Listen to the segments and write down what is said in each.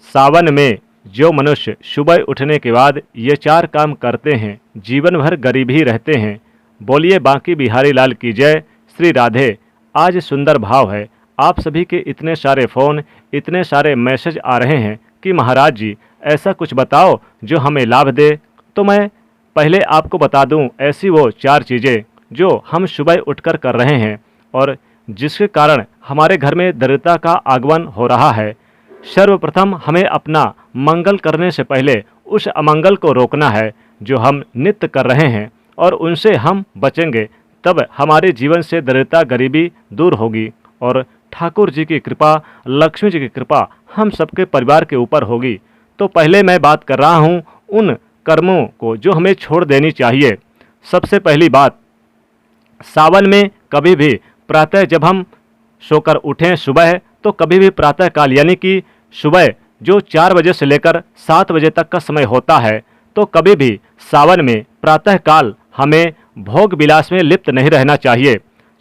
सावन में जो मनुष्य सुबह उठने के बाद ये 4 काम करते हैं, जीवन भर गरीब ही रहते हैं। बोलिए बांकी बिहारी लाल की जय। श्री राधे। आज सुंदर भाव है। आप सभी के इतने सारे फ़ोन, इतने सारे मैसेज आ रहे हैं कि महाराज जी ऐसा कुछ बताओ जो हमें लाभ दे। तो मैं पहले आपको बता दूं ऐसी वो 4 चीज़ें जो हम सुबह उठकर कर रहे हैं और जिसके कारण हमारे घर में दरिद्रता का आगमन हो रहा है। सर्वप्रथम हमें अपना मंगल करने से पहले उस अमंगल को रोकना है जो हम नित्य कर रहे हैं, और उनसे हम बचेंगे तब हमारे जीवन से दरिद्रता गरीबी दूर होगी और ठाकुर जी की कृपा, लक्ष्मी जी की कृपा हम सबके परिवार के ऊपर होगी। तो पहले मैं बात कर रहा हूँ उन कर्मों को जो हमें छोड़ देनी चाहिए। सबसे पहली बात, सावन में कभी भी प्रातः जब हम सोकर उठें सुबह, तो कभी भी प्रातः काल यानी कि सुबह जो 4 बजे से लेकर 7 बजे तक का समय होता है, तो कभी भी सावन में प्रातः काल हमें भोग विलास में लिप्त नहीं रहना चाहिए।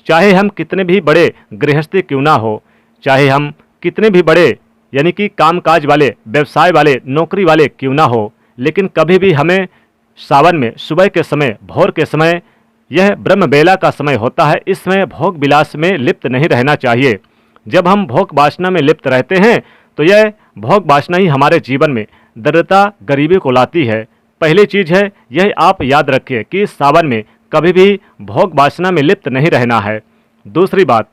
चाहे हम कितने भी बड़े गृहस्थी क्यों ना हो, चाहे हम कितने भी बड़े यानी कि कामकाज वाले, व्यवसाय वाले, नौकरी वाले क्यों ना हो, लेकिन कभी भी हमें सावन में सुबह के समय, भोर के समय, यह ब्रह्म बेला का समय होता है, इस समय भोग विलास में लिप्त नहीं रहना चाहिए। जब हम भोग वासना में लिप्त रहते हैं तो यह भोग वासना ही हमारे जीवन में दरिद्रता गरीबी को लाती है। पहली चीज़ है यह आप याद रखिए कि सावन में कभी भी भोग वासना में लिप्त नहीं रहना है। दूसरी बात,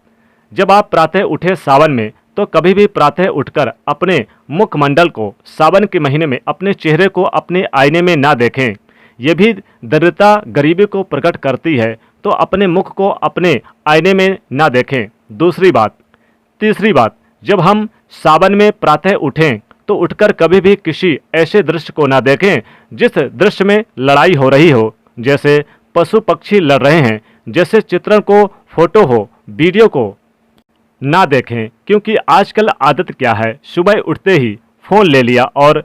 जब आप प्रातः उठे सावन में, तो कभी भी प्रातः उठकर अपने मुखमंडल को सावन के महीने में अपने चेहरे को अपने आईने में ना देखें। ये भी दरिद्रता गरीबी को प्रकट करती है, तो अपने मुख को अपने आईने में ना देखें। तीसरी बात, जब हम सावन में प्रातः उठें तो उठकर कभी भी किसी ऐसे दृश्य को ना देखें जिस दृश्य में लड़ाई हो रही हो, जैसे पशु पक्षी लड़ रहे हैं, जैसे चित्रण को, फोटो हो, वीडियो को ना देखें। क्योंकि आजकल आदत क्या है, सुबह उठते ही फ़ोन ले लिया और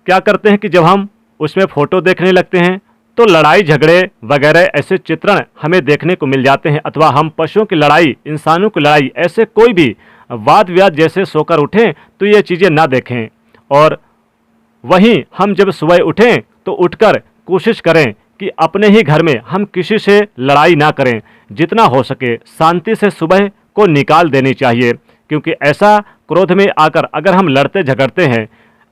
क्या करते हैं कि जब हम उसमें फ़ोटो देखने लगते हैं तो लड़ाई झगड़े वगैरह ऐसे चित्रण हमें देखने को मिल जाते हैं, अथवा हम पशुओं की लड़ाई, इंसानों की लड़ाई, ऐसे कोई भी वाद विवाद जैसे सोकर उठें तो ये चीज़ें ना देखें। और वहीं हम जब सुबह उठें तो उठकर कोशिश करें कि अपने ही घर में हम किसी से लड़ाई ना करें। जितना हो सके शांति से सुबह को निकाल देनी चाहिए, क्योंकि ऐसा क्रोध में आकर अगर हम लड़ते झगड़ते हैं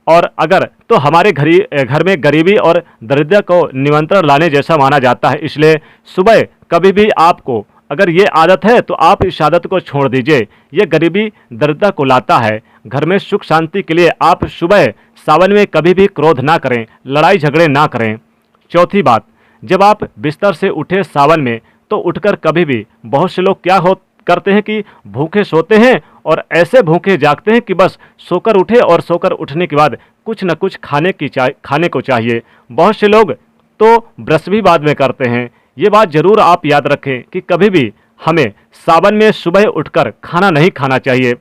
और अगर तो हमारे घर में गरीबी और दरिद्रता को निमंत्रण लाने जैसा माना जाता है। इसलिए सुबह कभी भी आपको अगर ये आदत है तो आप इस आदत को छोड़ दीजिए। ये गरीबी दरिद्रता को लाता है। घर में सुख शांति के लिए आप सुबह सावन में कभी भी क्रोध ना करें, लड़ाई झगड़े ना करें। चौथी बात, जब आप बिस्तर से उठे सावन में तो उठकर कभी भी, बहुत से लोग क्या करते हैं कि भूखे सोते हैं और ऐसे भूखे जागते हैं कि बस सोकर उठे और सोकर उठने के बाद कुछ न कुछ खाने को चाहिए। बहुत से लोग तो ब्रश भी बाद में करते हैं। ये बात जरूर आप याद रखें कि कभी भी हमें सावन में सुबह उठकर खाना नहीं खाना चाहिए।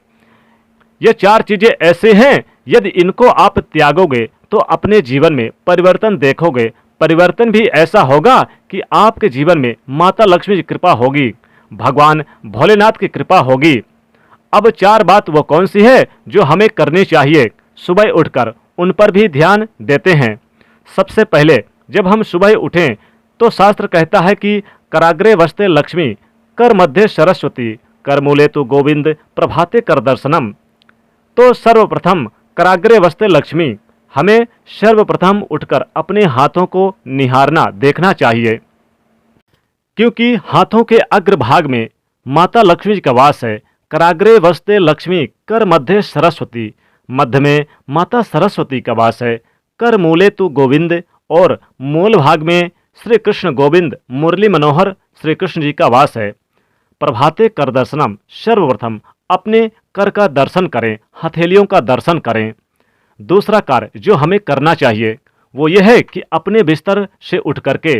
ये 4 चीज़ें ऐसे हैं, यदि इनको आप त्यागोगे तो अपने जीवन में परिवर्तन देखोगे। परिवर्तन भी ऐसा होगा कि आपके जीवन में माता लक्ष्मी की कृपा होगी, भगवान भोलेनाथ की कृपा होगी। अब 4 बात वो कौन सी है जो हमें करनी चाहिए सुबह उठकर, उन पर भी ध्यान देते हैं। सबसे पहले जब हम सुबह उठें तो शास्त्र कहता है कि कराग्रे वस्ते लक्ष्मी, कर मध्य सरस्वती, कर मूले तु गोविंद, प्रभाते कर दर्शनम। तो सर्वप्रथम कराग्रे वस्ते लक्ष्मी, हमें सर्वप्रथम उठकर अपने हाथों को निहारना, देखना चाहिए, क्योंकि हाथों के अग्रभाग में माता लक्ष्मी जी का वास है। कराग्रे वस्ते लक्ष्मी, कर मध्य सरस्वती, मध्य में माता सरस्वती का वास है। कर मूले तु गोविंद, और मूल भाग में श्री कृष्ण गोविंद मुरली मनोहर श्री कृष्ण जी का वास है। प्रभाते कर दर्शनम, सर्वप्रथम अपने कर का दर्शन करें, हथेलियों का दर्शन करें। दूसरा कार्य जो हमें करना चाहिए वो ये है कि अपने बिस्तर से उठ करके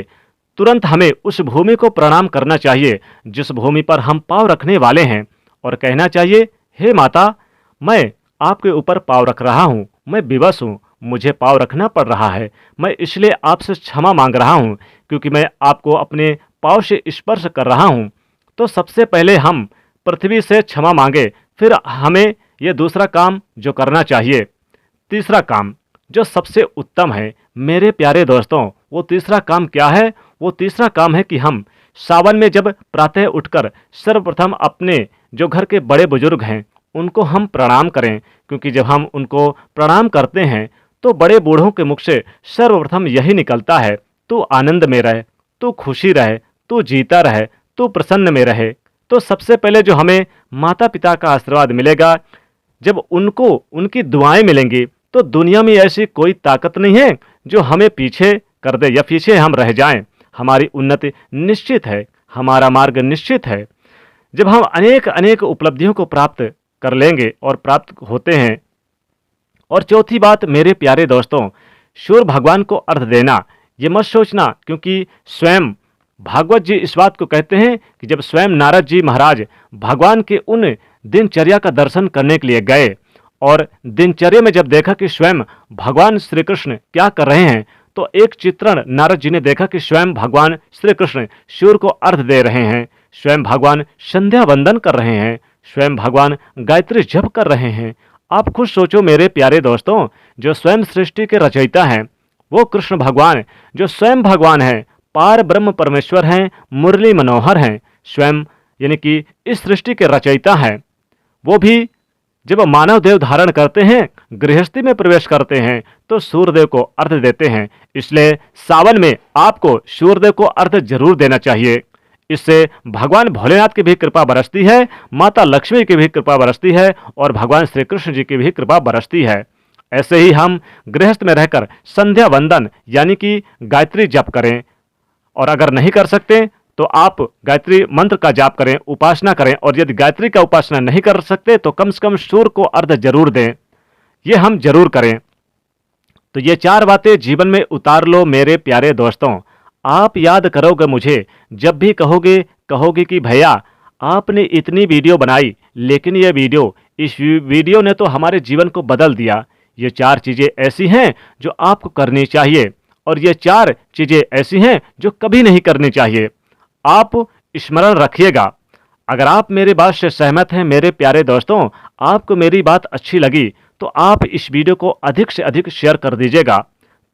तुरंत हमें उस भूमि को प्रणाम करना चाहिए जिस भूमि पर हम पाँव रखने वाले हैं, और कहना चाहिए, हे माता, मैं आपके ऊपर पाँव रख रहा हूँ, मैं विवश हूँ, मुझे पाँव रखना पड़ रहा है, मैं इसलिए आपसे क्षमा मांग रहा हूँ क्योंकि मैं आपको अपने पाँव से स्पर्श कर रहा हूँ। तो सबसे पहले हम पृथ्वी से क्षमा मांगे, फिर हमें ये दूसरा काम जो करना चाहिए। तीसरा काम जो सबसे उत्तम है मेरे प्यारे दोस्तों, वो तीसरा काम क्या है? वो तीसरा काम है कि हम सावन में जब प्रातः उठकर सर्वप्रथम अपने जो घर के बड़े बुजुर्ग हैं उनको हम प्रणाम करें, क्योंकि जब हम उनको प्रणाम करते हैं तो बड़े बूढ़ों के मुख से सर्वप्रथम यही निकलता है, तू आनंद में रहे, तू खुशी रहे, तू जीता रहे, तू प्रसन्न में रहे। तो सबसे पहले जो हमें माता पिता का आशीर्वाद मिलेगा, जब उनको उनकी दुआएं मिलेंगी तो दुनिया में ऐसी कोई ताकत नहीं है जो हमें पीछे कर दे या पीछे हम रह जाएं। हमारी उन्नति निश्चित है, हमारा मार्ग निश्चित है। जब हम अनेक अनेक उपलब्धियों को प्राप्त कर लेंगे और प्राप्त होते हैं। और चौथी बात मेरे प्यारे दोस्तों, सूर्य भगवान को अर्घ देना, ये मत सोचना, क्योंकि स्वयं भागवत जी इस बात को कहते हैं कि जब स्वयं नारद जी महाराज भगवान के उन दिनचर्या का दर्शन करने के लिए गए और दिनचर्या में जब देखा कि स्वयं भगवान श्री कृष्ण क्या कर रहे हैं, तो एक चित्रण नारद जी ने देखा कि स्वयं भगवान श्री कृष्ण सूर्य को अर्घ दे रहे हैं, स्वयं भगवान संध्या वंदन कर रहे हैं, स्वयं भगवान गायत्री जप कर रहे हैं। आप खुद सोचो मेरे प्यारे दोस्तों, जो स्वयं सृष्टि के रचयिता हैं वो कृष्ण भगवान, जो स्वयं भगवान हैं, पार ब्रह्म परमेश्वर हैं, मुरली मनोहर हैं, स्वयं यानी कि इस सृष्टि के रचयिता हैं, वो भी जब मानव देव धारण करते हैं, गृहस्थी में प्रवेश करते हैं तो सूर्यदेव को अर्घ देते हैं। इसलिए सावन में आपको सूर्यदेव को अर्घ जरूर देना चाहिए। इससे भगवान भोलेनाथ की भी कृपा बरसती है, माता लक्ष्मी की भी कृपा बरसती है और भगवान श्री कृष्ण जी की भी कृपा बरसती है। ऐसे ही हम गृहस्थ में रहकर संध्या वंदन यानी कि गायत्री जप करें, और अगर नहीं कर सकते तो आप गायत्री मंत्र का जाप करें, उपासना करें, और यदि गायत्री का उपासना नहीं कर सकते तो कम से कम सूर्य को अर्घ जरूर दें। ये हम जरूर करें। तो ये 4 बातें जीवन में उतार लो मेरे प्यारे दोस्तों। आप याद करोगे मुझे जब भी कहोगे कि भैया आपने इतनी वीडियो बनाई, लेकिन ये इस वीडियो ने तो हमारे जीवन को बदल दिया। ये 4 चीज़ें ऐसी हैं जो आपको करनी चाहिए, और ये 4 चीज़ें ऐसी हैं जो कभी नहीं करनी चाहिए। आप स्मरण रखिएगा। अगर आप मेरी बात से सहमत हैं मेरे प्यारे दोस्तों, आपको मेरी बात अच्छी लगी तो आप इस वीडियो को अधिक से अधिक शेयर कर दीजिएगा।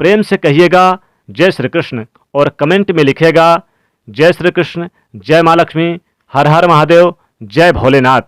प्रेम से कहिएगा जय श्री कृष्ण, और कमेंट में लिखिएगा जय श्री कृष्ण, जय माँ लक्ष्मी, हर हर महादेव, जय भोलेनाथ।